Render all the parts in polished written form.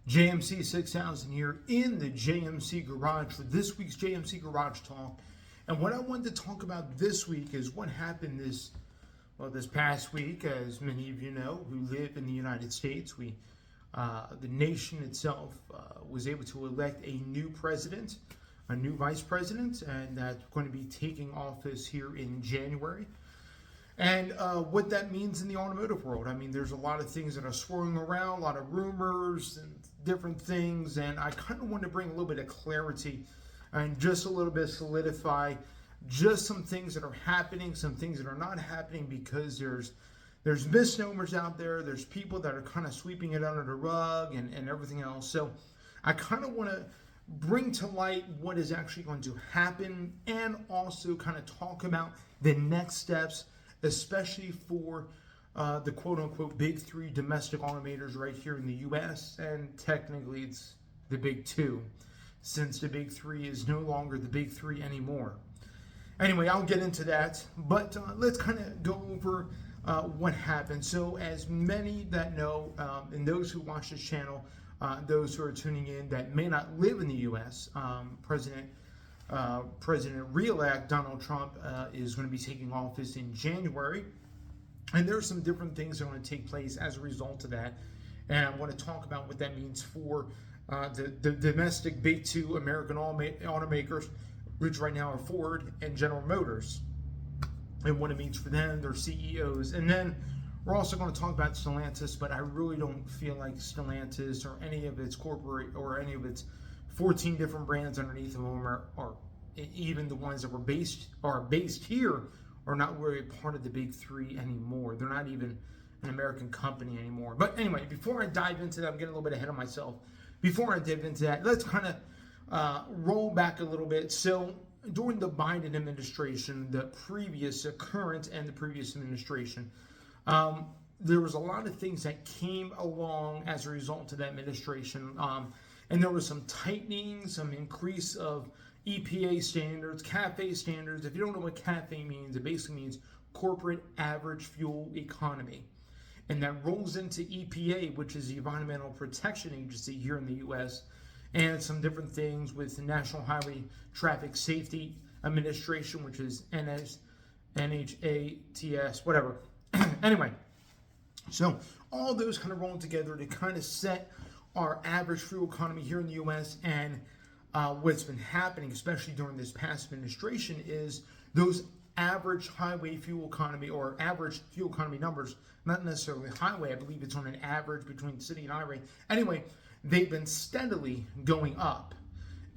JMC 6000 here in the JMC Garage for this week's JMC Garage Talk. And what I wanted to talk about this week is what happened this past week. As many of you know who live in the United States, the nation itself was able to elect a new president, a new vice president, and that's going to be taking office here in January. And what that means in the automotive world. I mean, there's a lot of things that are swirling around, a lot of rumors and different things, and I kind of want to bring a little bit of clarity and just a little bit solidify just some things that are happening, some things that are not happening, because there's misnomers out there, there's people that are kind of sweeping it under the rug and everything else. So I kind of want to bring to light what is actually going to happen and also kind of talk about the next steps, especially for the quote-unquote big three domestic automakers right here in the U.S., and technically it's the big two, since the big three is no longer the big three anymore. Anyway, I'll get into that, but let's kind of go over what happened. So as many that know, and those who watch this channel, those who are tuning in that may not live in the U.S., President-elect Donald Trump is going to be taking office in January, and there are some different things that are going to take place as a result of that, and I want to talk about what that means for the domestic big two American automakers, which right now are Ford and General Motors, and what it means for them, their CEOs. And then we're also going to talk about Stellantis, but I really don't feel like Stellantis or any of its corporate or any of its 14 different brands underneath of them are even the ones that are based here are not really part of the big three anymore. They're not even an American company anymore. But anyway, before I dive into that, I'm getting a little bit ahead of myself. Before I dive into that, let's kind of roll back a little bit. So during the Biden administration, the current and the previous administration, there was a lot of things that came along as a result of that administration. And there was some tightening, some increase of EPA standards, CAFE standards. If you don't know what CAFE means, it basically means corporate average fuel economy. And that rolls into EPA, which is the Environmental Protection Agency here in the U.S., and some different things with the National Highway Traffic Safety Administration, which is NHATS, whatever. Anyway, so all those kind of roll together to kind of set our average fuel economy here in the U.S. And what's been happening, especially during this past administration, is those average highway fuel economy or average fuel economy numbers, not necessarily highway, I believe it's on an average between city and highway. Anyway, they've been steadily going up.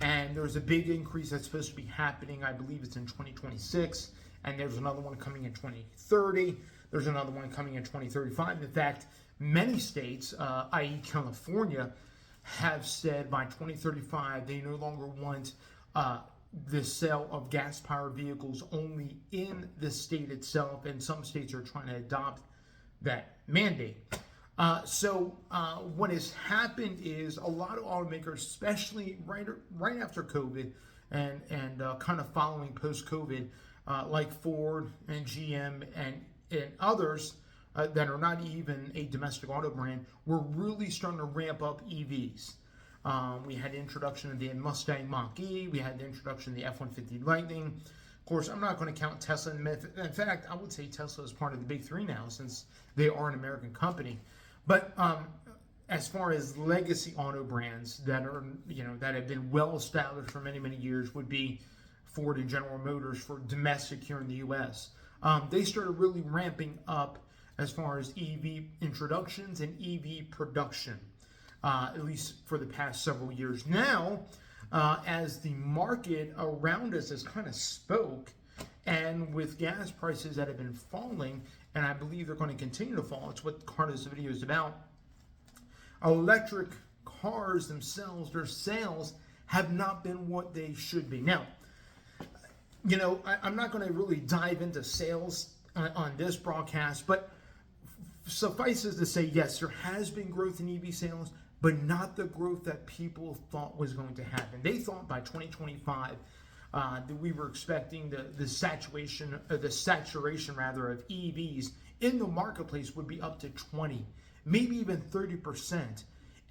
And there's a big increase that's supposed to be happening. I believe it's in 2026. And there's another one coming in 2030. There's another one coming in 2035. In fact, many states, i.e. California, have said by 2035 they no longer want the sale of gas-powered vehicles only in the state itself, and some states are trying to adopt that mandate. So what has happened is a lot of automakers, especially right after COVID and kind of following post-COVID, like Ford and GM and others, that are not even a domestic auto brand, we're really starting to ramp up EVs. We had the introduction of the Mustang Mach-E, we had the introduction of the F-150 Lightning. Of course, I'm not going to count Tesla. In fact, I would say Tesla is part of the big three now, since they are an American company. But as far as legacy auto brands that are, that have been well established for many, many years, would be Ford and General Motors for domestic here in the U.S. They started really ramping up as far as EV introductions and EV production, at least for the past several years. Now, as the market around us has kind of spoke, and with gas prices that have been falling, and I believe they're going to continue to fall, it's what part of this video is about, electric cars themselves, their sales have not been what they should be. Now, I'm not going to really dive into sales on this broadcast, but suffices to say, yes, there has been growth in EV sales, but not the growth that people thought was going to happen. They thought by 2025 that we were expecting the saturation of EVs in the marketplace would be up to 20, maybe even 30%.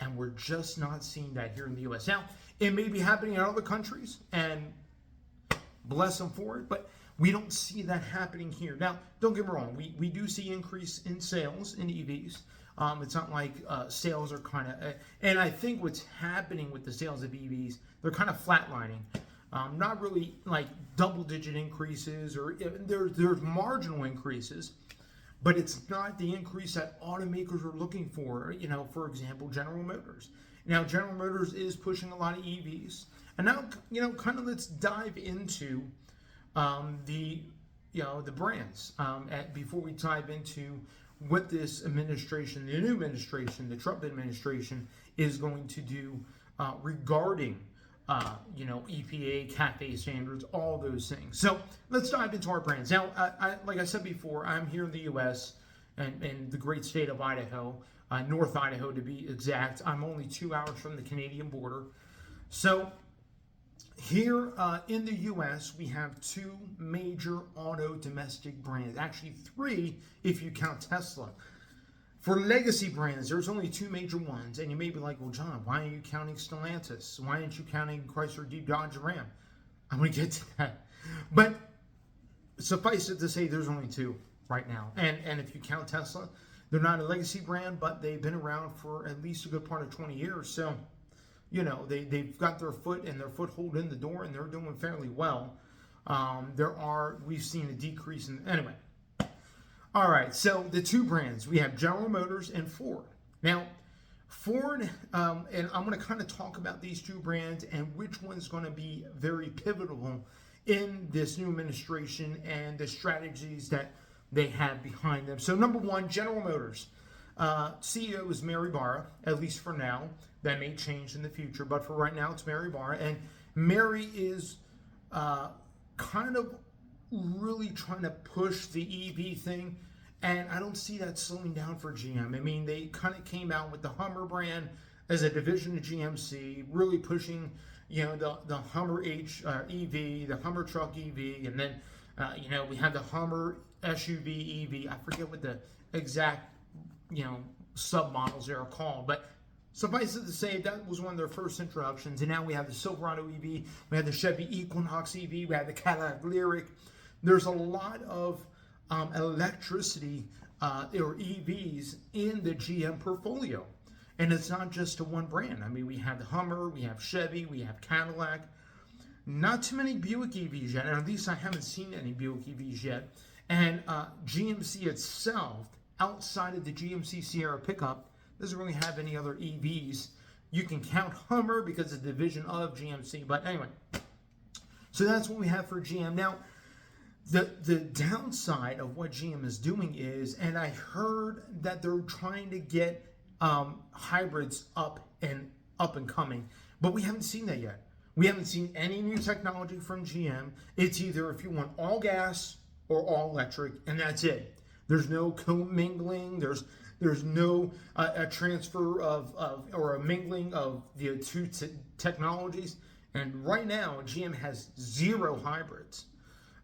and we're just not seeing that here in the U.S. Now, it may be happening in other countries, and bless them for it, but we don't see that happening here. Now, don't get me wrong, we do see increase in sales in EVs. It's not like sales are kind of, and I think what's happening with the sales of EVs, they're kind of flatlining. Not really like double-digit increases, or there's marginal increases, but it's not the increase that automakers are looking for. You know, for example, General Motors. Now, General Motors is pushing a lot of EVs, and now, you know, kind of let's dive into the brands before we dive into what this administration, the new administration, the Trump administration, is going to do regarding EPA, CAFE standards, all those things. So let's dive into our brands. Now, like I said before, I'm here in the U.S. and in the great state of Idaho, North Idaho to be exact. I'm only 2 hours from the Canadian border. So here in the U.S., we have two major auto domestic brands. Actually, three if you count Tesla. For legacy brands, there's only two major ones. And you may be like, well, John, why are you counting Stellantis? Why aren't you counting Chrysler, Jeep, Dodge, and Ram? I'm going to get to that. But suffice it to say, there's only two right now. And if you count Tesla, they're not a legacy brand, but they've been around for at least a good part of 20 years. So, you know, they've got their foothold in the door, and they're doing fairly well. We've seen a decrease in, anyway. All right, so the two brands, we have General Motors and Ford. Now, Ford, and I'm going to kind of talk about these two brands and which one's going to be very pivotal in this new administration and the strategies that they have behind them. So number one, General Motors. CEO is Mary Barra, at least for now. That may change in the future, but for right now, it's Mary Barra. And Mary is kind of really trying to push the EV thing, and I don't see that slowing down for GM. I mean, they kind of came out with the Hummer brand as a division of GMC, really pushing, you know, the Hummer EV, the Hummer truck EV, and then, we have the Hummer SUV EV. I forget what the exact, sub-models they are called, but suffice it to say, that was one of their first introductions, and now we have the Silverado EV, we have the Chevy Equinox EV, we have the Cadillac Lyriq. There's a lot of electricity or EVs in the GM portfolio. And it's not just to one brand. I mean, we have the Hummer, we have Chevy, we have Cadillac. Not too many Buick EVs yet, and at least I haven't seen any Buick EVs yet. And GMC itself, outside of the GMC Sierra pickup, doesn't really have any other EVs. You can count Hummer because it's a division of GMC. But anyway, so that's what we have for GM. Now, the downside of what GM is doing is, and I heard that they're trying to get hybrids up and coming, but we haven't seen that yet. We haven't seen any new technology from GM. It's either if you want all gas or all electric, and that's it. There's no commingling. There's no a transfer or a mingling of the two technologies. And right now, GM has zero hybrids.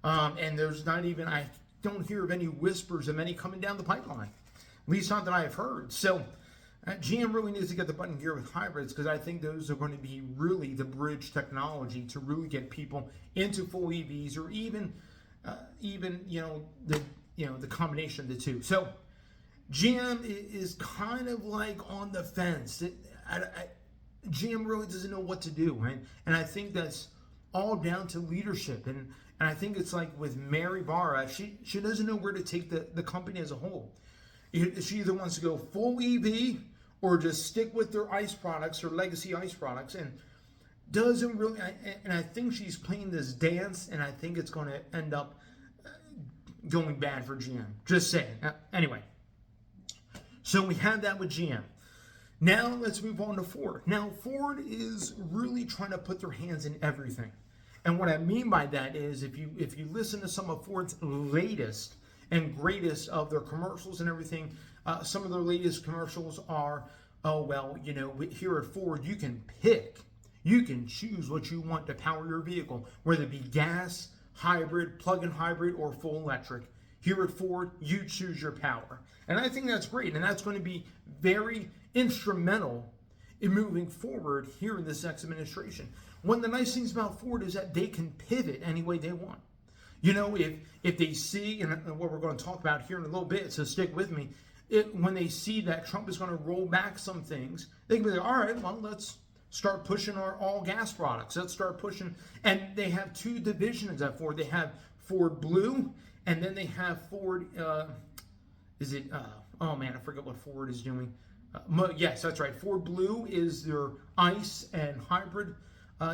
And there's not even, I don't hear of any whispers of any coming down the pipeline. At least not that I have heard. So GM really needs to get the button gear with hybrids, because I think those are going to be really the bridge technology to really get people into full EVs, or even the combination of the two. So GM is kind of like on the fence. GM really doesn't know what to do, right? And I think that's all down to leadership. And I think it's like with Mary Barra, she doesn't know where to take the company as a whole. She either wants to go full EV or just stick with their ICE products, or legacy ICE products, and doesn't really. And I think she's playing this dance, and I think it's going to end up going bad for GM. Just saying. Anyway, so we had that with GM. Now let's move on to Ford. Now Ford is really trying to put their hands in everything. And what I mean by that is, if you listen to some of Ford's latest and greatest of their commercials and everything, some of their latest commercials are, here at Ford, you can choose what you want to power your vehicle, whether it be gas, hybrid, plug-in hybrid, or full electric. Here at Ford, you choose your power. And I think that's great, and that's going to be very instrumental moving forward here in this next administration. One of the nice things about Ford is that they can pivot any way they want. You know, if they see, and what we're going to talk about here in a little bit, so stick with me, when they see that Trump is going to roll back some things, they can be like, all right, well, let's start pushing our all gas products. Let's start pushing. And they have two divisions at Ford. They have Ford Blue, and then they have Ford, oh man, I forget what Ford is doing. Yes, that's right. Ford Blue is their ICE and hybrid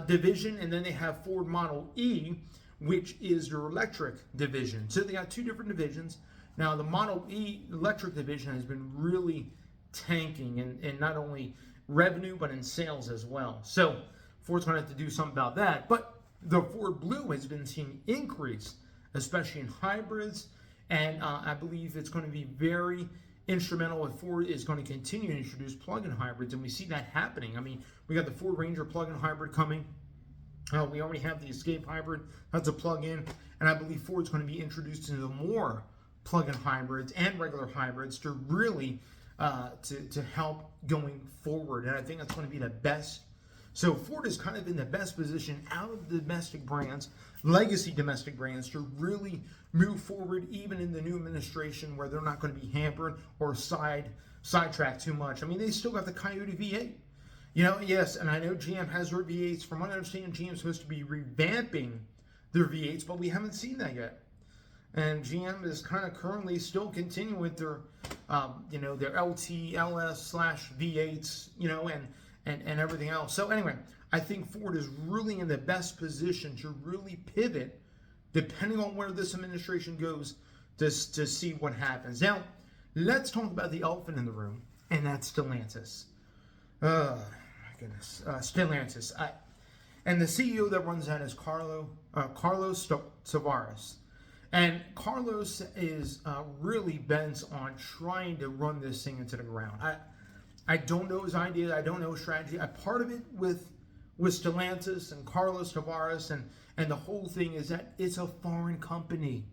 division, and then they have Ford Model E, which is their electric division. So they got two different divisions. Now, the Model E electric division has been really tanking in not only revenue, but in sales as well. So Ford's going to have to do something about that. But the Ford Blue has been seeing increase, especially in hybrids, and I believe it's going to be very instrumental if Ford is going to continue to introduce plug-in hybrids, and we see that happening. I mean, we got the Ford Ranger plug-in hybrid coming. We already have the Escape hybrid. That's a plug-in, and I believe Ford's going to be introduced into more plug-in hybrids and regular hybrids to really to help going forward, and I think that's going to be the best. So Ford is kind of in the best position out of the domestic brands, legacy domestic brands, to really move forward, even in the new administration, where they're not going to be hampered or sidetracked too much. I mean, they still got the Coyote V8. You know, yes, and I know GM has their V8s. From what I understand, GM is supposed to be revamping their V8s, but we haven't seen that yet. And GM is kind of currently still continuing with their, their LT, LS / V8s, and everything else. So anyway, I think Ford is really in the best position to really pivot, depending on where this administration goes, to see what happens. Now, let's talk about the elephant in the room, and that's Stellantis. My goodness, Stellantis. And the CEO that runs that is Carlos Tavares. And Carlos is really bent on trying to run this thing into the ground. I don't know his idea. I don't know his strategy. Part of it with Stellantis and Carlos Tavares and the whole thing is that it's a foreign company.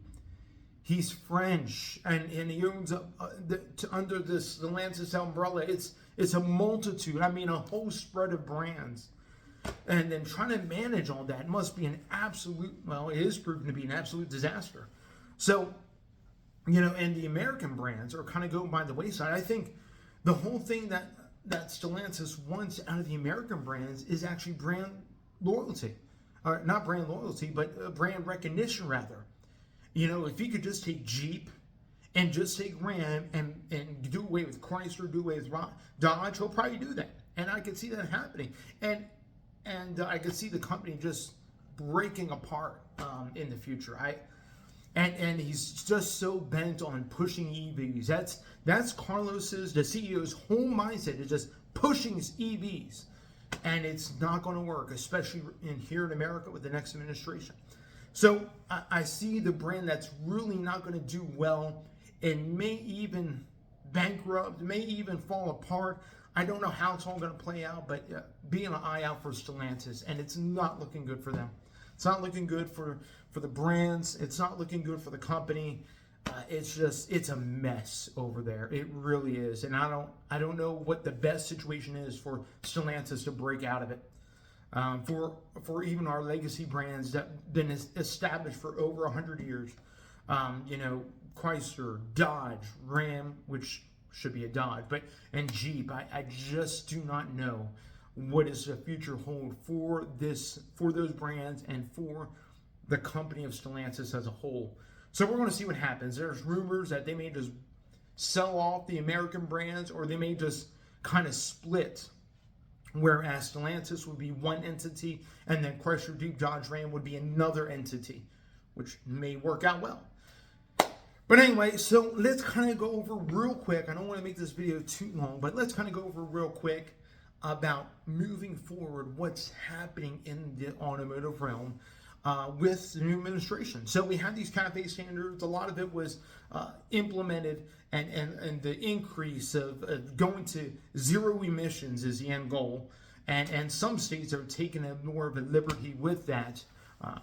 He's French, and he owns under this Stellantis umbrella. It's a multitude. I mean, a whole spread of brands. And then trying to manage all that must be an absolute, well, it is proven to be an absolute disaster. So, and the American brands are kind of going by the wayside. I think the whole thing that Stellantis wants out of the American brands is actually brand loyalty. Or not brand loyalty, but brand recognition, rather. If you could just take Jeep and just take Ram and do away with Chrysler, do away with Dodge, he'll probably do that. And I could see that happening. And I could see the company just breaking apart in the future. And he's just so bent on pushing EVs. That's Carlos's, the CEO's whole mindset is just pushing his EVs, and it's not going to work, especially here in America with the next administration. So I see the brand that's really not going to do well, and may even bankrupt, may even fall apart. I don't know how it's all going to play out, but be an eye out for Stellantis, and it's not looking good for them. It's not looking good for the brands. It's not looking good for the company. It's a mess over there. It really is, and I don't know what the best situation is for Stellantis to break out of it. For even our legacy brands that been established for over 100 years, Chrysler, Dodge, Ram, which should be a Dodge, and Jeep. I just do not know what is the future hold for those brands and for the company of Stellantis as a whole. So we're going to see what happens. There's rumors that they may just sell off the American brands, or they may just kind of split, whereas Stellantis would be one entity and then Chrysler, Jeep, Dodge, Ram would be another entity, which may work out well. But anyway, so let's kind of go over real quick. I don't want to make this video too long, but let's kind of go over real quick about moving forward, what's happening in the automotive realm with the new administration. So we had these CAFE standards. A lot of it was implemented, and the increase of going to zero emissions is the end goal. And some states are taking more of a liberty with that,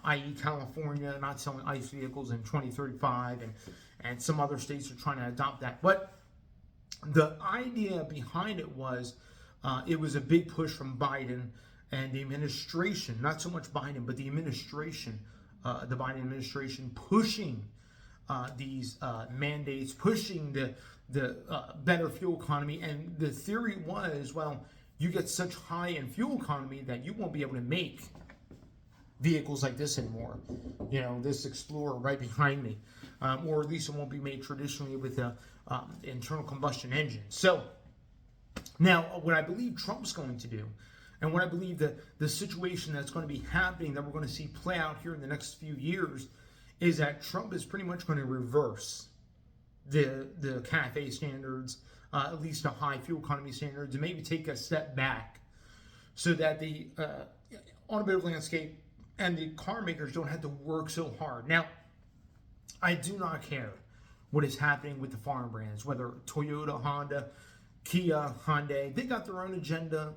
i.e. California not selling ICE vehicles in 2035, and some other states are trying to adopt that. But the idea behind it was It was a big push from Biden and the administration, not so much Biden, but the administration, the Biden administration pushing these mandates, pushing the better fuel economy. And the theory was, well, you get such high in fuel economy that you won't be able to make vehicles like this anymore. You know, this Explorer right behind me, or at least it won't be made traditionally with a internal combustion engine. So now, what I believe Trump's going to do, and what I believe that the situation that's going to be happening, that we're going to see play out here in the next few years, is that Trump is pretty much going to reverse the CAFE standards, at least the high fuel economy standards, and maybe take a step back so that the automotive landscape and the car makers don't have to work so hard. Now, I do not care what is happening with the foreign brands, whether Toyota, Honda, Kia, Hyundai. They got their own agenda.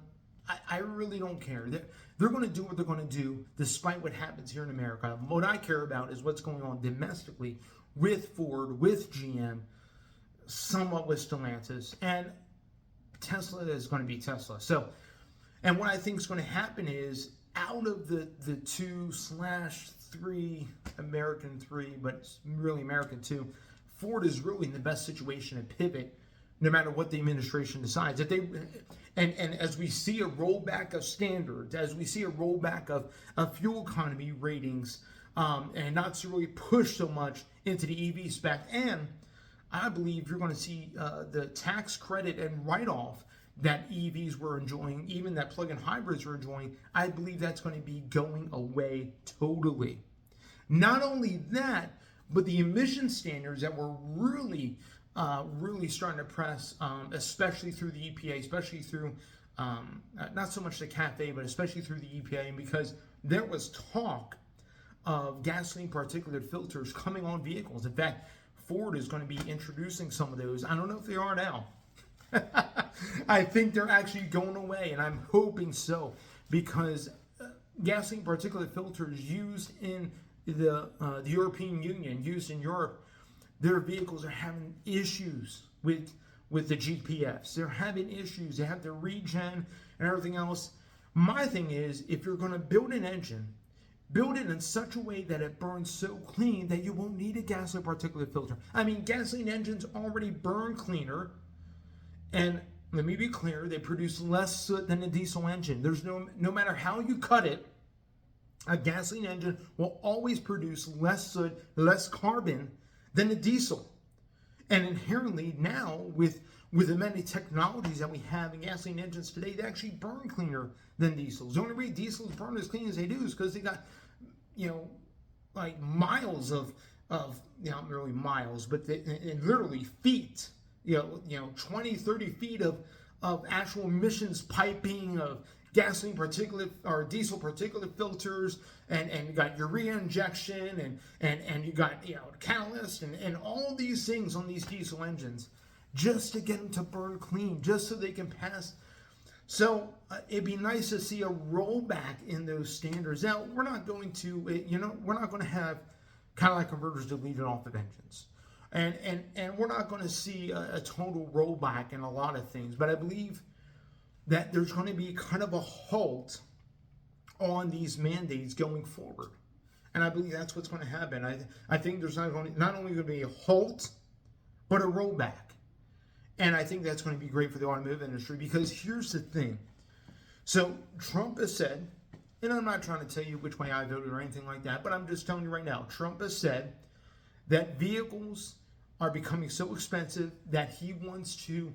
I really don't care. They're going to do what they're going to do despite what happens here in America. What I care about is what's going on domestically with Ford, with GM, somewhat with Stellantis, and Tesla is going to be Tesla. So, and what I think is going to happen is out of the 2/3 American 3, but it's really American 2, Ford is really in the best situation to pivot no matter what the administration decides. That they and as we see a rollback of standards, as we see a rollback of fuel economy ratings, and not to really push so much into the EV spec, and I believe you're going to see the tax credit and write-off that EVs were enjoying, even that plug-in hybrids were enjoying, I believe that's going to be going away totally. Not only that, but the emission standards that were really starting to press, especially through the EPA, especially through, not so much the CAFE, but especially through the EPA, because there was talk of gasoline particulate filters coming on vehicles. In fact, Ford is going to be introducing some of those. I don't know if they are now. I think they're actually going away, and I'm hoping so, because gasoline particulate filters used in the European Union, used in Europe, their vehicles are having issues with the GPFs. They're having issues. They have the regen and everything else. My thing is, if you're going to build an engine, build it in such a way that it burns so clean that you won't need a gasoline particulate filter. I mean, gasoline engines already burn cleaner, and let me be clear, they produce less soot than a diesel engine. There's no matter how you cut it, a gasoline engine will always produce less soot, less carbon than a diesel. And inherently now, with the many technologies that we have in gasoline engines today, they actually burn cleaner than diesels. The only way diesels burn as clean as they do is because they got, like miles of not really miles, but literally feet, 20, 30 feet of actual emissions piping, of gasoline particulate or diesel particulate filters, and you got urea injection, and you got catalyst and all these things on these diesel engines just to get them to burn clean, just so they can pass. So it'd be nice to see a rollback in those standards. Now, we're not going to we're not going to have catalytic converters deleted off of engines, and we're not going to see a total rollback in a lot of things, but I believe that there's going to be kind of a halt on these mandates going forward. And I believe that's what's going to happen. I think there's not only going to be a halt, but a rollback. And I think that's going to be great for the automotive industry, because here's the thing. So Trump has said, and I'm not trying to tell you which way I voted or anything like that, but I'm just telling you right now, Trump has said that vehicles are becoming so expensive that he wants to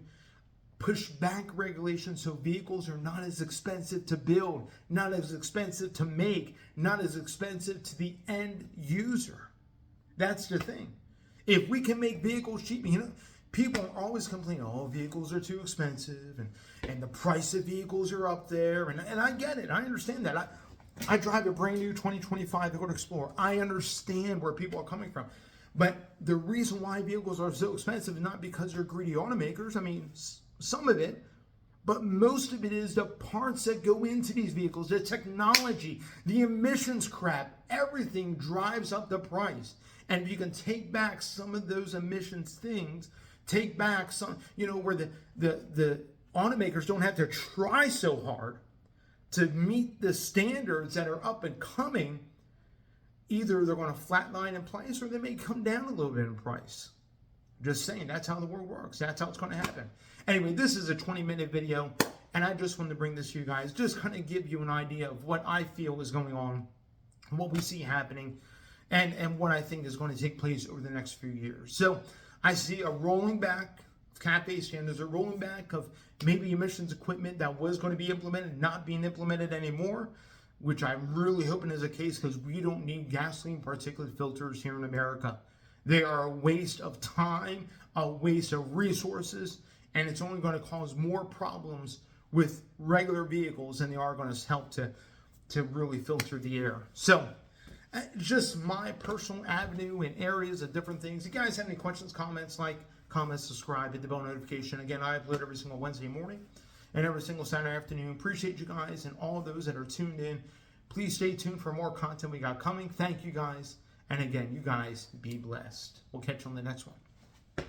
push back regulations so vehicles are not as expensive to build, not as expensive to make, not as expensive to the end user. That's the thing. If we can make vehicles cheap, people are always complaining, oh, vehicles are too expensive, and the price of vehicles are up there, and I get it. I understand that. I drive a brand new 2025 Ford Explorer. I understand where people are coming from. But the reason why vehicles are so expensive is not because they're greedy automakers. I mean, some of it, but most of it is the parts that go into these vehicles, the technology, the emissions crap, everything drives up the price. And if you can take back some of those emissions things, take back some, where the automakers don't have to try so hard to meet the standards that are up and coming. Either they're going to flatline in price or they may come down a little bit in price. Just saying, that's how the world works. That's how it's going to happen. Anyway, this is a 20-minute video, and I just wanted to bring this to you guys, just kind of give you an idea of what I feel is going on, what we see happening, and what I think is going to take place over the next few years. So I see a rolling back of CAFE standards, a rolling back of maybe emissions equipment that was going to be implemented, not being implemented anymore, which I'm really hoping is the case because we don't need gasoline particulate filters here in America. They are a waste of time, a waste of resources, and it's only going to cause more problems with regular vehicles than they are going to help to really filter the air. So, just my personal avenue and areas of different things. If you guys have any questions, comments, like, comment, subscribe, hit the bell notification. Again, I upload every single Wednesday morning and every single Saturday afternoon. Appreciate you guys and all those that are tuned in. Please stay tuned for more content we got coming. Thank you guys. And again, you guys be blessed. We'll catch you on the next one.